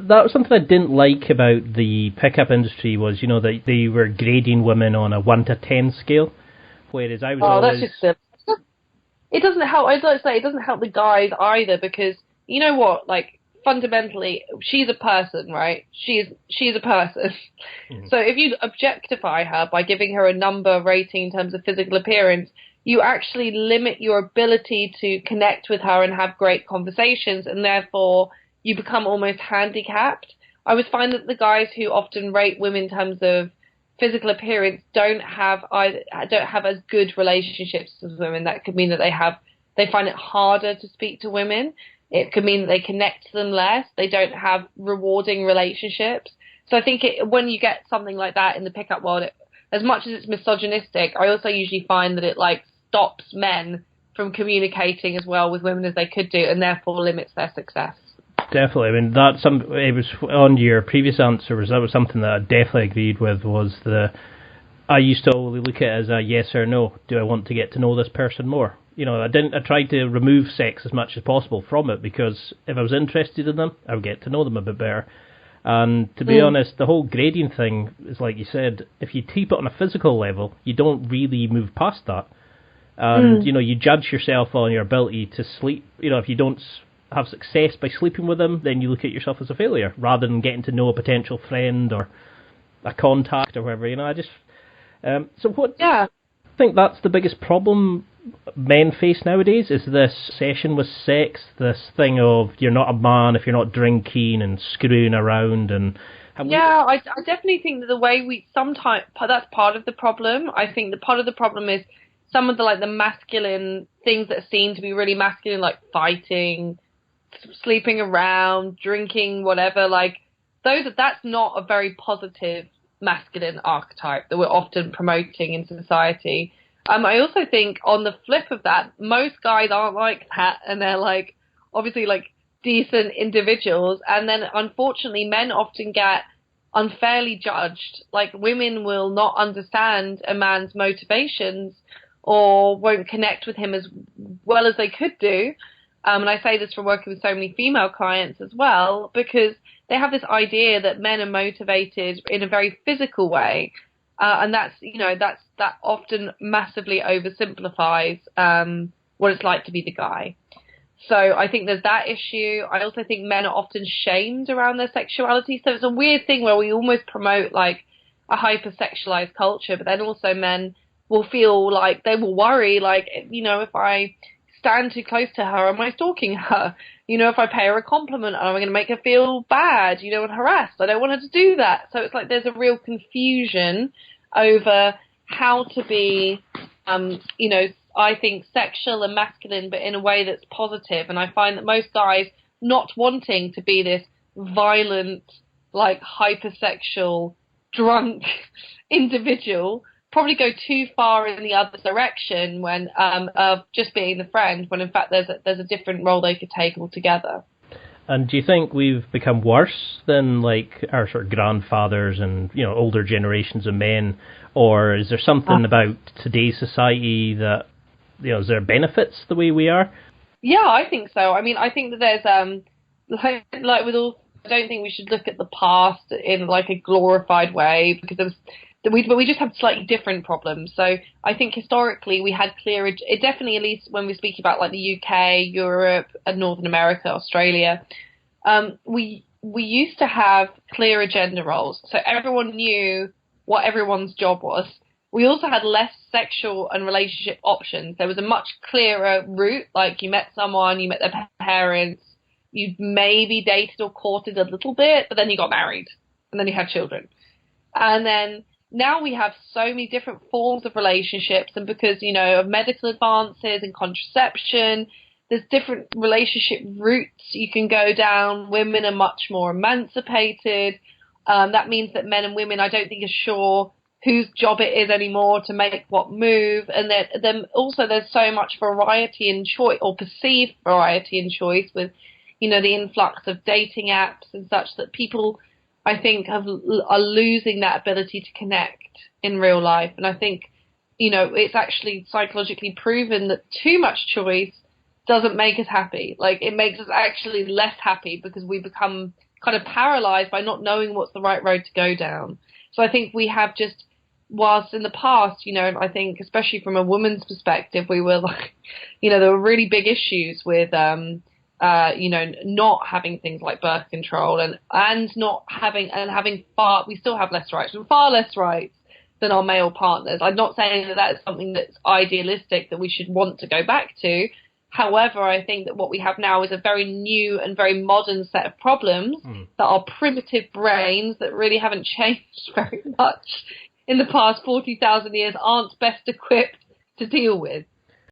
that was something I didn't like about the pickup industry was, that they were grading women on a 1 to 10 scale, whereas I was always... that's just silly. It doesn't help. I'd like to say it doesn't help the guys either, because you know what? Like, fundamentally, she's a person, right? She's a person. Mm. So if you objectify her by giving her a number rating in terms of physical appearance, you actually limit your ability to connect with her and have great conversations, and therefore you become almost handicapped. I always find that the guys who often rate women in terms of physical appearance don't have as good relationships as women. That could mean that they find it harder to speak to women. It could mean that they connect to them less. They don't have rewarding relationships. So I think when you get something like that in the pickup world, as much as it's misogynistic, I also usually find that it stops men from communicating as well with women as they could do, and therefore limits their success. Definitely. I mean, it was on your previous answer, that was something that I definitely agreed with, was I used to only look at it as a yes or no. Do I want to get to know this person more? I tried to remove sex as much as possible from it, because if I was interested in them, I would get to know them a bit better. And to be honest, the whole grading thing is, like you said, if you keep it on a physical level, you don't really move past that. And, you judge yourself on your ability to sleep. If you don't have success by sleeping with them, then you look at yourself as a failure, rather than getting to know a potential friend or a contact or whatever. So what? Yeah. I think that's the biggest problem men face nowadays, is this obsession with sex, this thing of you're not a man if you're not drinking and screwing around. I definitely think that the way we sometimes, that's part of the problem. I think that part of the problem is some of the masculine things that seem to be really masculine, like fighting, sleeping around, drinking, whatever, that's not a very positive masculine archetype that we're often promoting in society. I also think on the flip of that, most guys aren't like that, and they're obviously decent individuals, and then unfortunately men often get unfairly judged. Women will not understand a man's motivations or won't connect with him as well as they could do. And I say this from working with so many female clients as well, because they have this idea that men are motivated in a very physical way. And that often massively oversimplifies what it's like to be the guy. So I think there's that issue. I also think men are often shamed around their sexuality. So it's a weird thing where we almost promote a hypersexualized culture, but then also men will feel they will worry, if I stand too close to her, am I stalking her? If I pay her a compliment, am I going to make her feel bad, and harassed? I don't want her to do that. So it's there's a real confusion over how to be, I think sexual and masculine, but in a way that's positive. And I find that most guys not wanting to be this violent, hypersexual, drunk individual probably go too far in the other direction when of just being the friend, when in fact there's a different role they could take altogether. And do you think we've become worse than our sort of grandfathers and older generations of men, or is there something about today's society that is there benefits the way we are? Yeah, I think so. I mean, I think that there's with all, I don't think we should look at the past in a glorified way, because we just have slightly different problems. So I think historically we had it definitely, at least when we're speaking about the UK, Europe, and Northern America, Australia, we used to have clearer gender roles. So everyone knew what everyone's job was. We also had less sexual and relationship options. There was a much clearer route. You met someone, you met their parents, you maybe dated or courted a little bit, but then you got married, and then you had children. And then now we have so many different forms of relationships, and because, of medical advances and contraception, there's different relationship routes you can go down. Women are much more emancipated. That means that men and women, I don't think, are sure whose job it is anymore to make what move. And then also there's so much variety and choice, or perceived variety and choice, with, the influx of dating apps and such, that people, I think, are losing that ability to connect in real life. And I think, it's actually psychologically proven that too much choice doesn't make us happy. It makes us actually less happy, because we become kind of paralyzed by not knowing what's the right road to go down. So I think we have just, whilst in the past, you know, I think especially from a woman's perspective, we were like, you know, there were really big issues with, you know, not having things like birth control and not having, and having we still have less rights, and far less rights than our male partners. I'm not saying that that's something that's idealistic that we should want to go back to. However, I think that what we have now is a very new and very modern set of problems that our primitive brains that really haven't changed very much in the past 40,000 years aren't best equipped to deal with.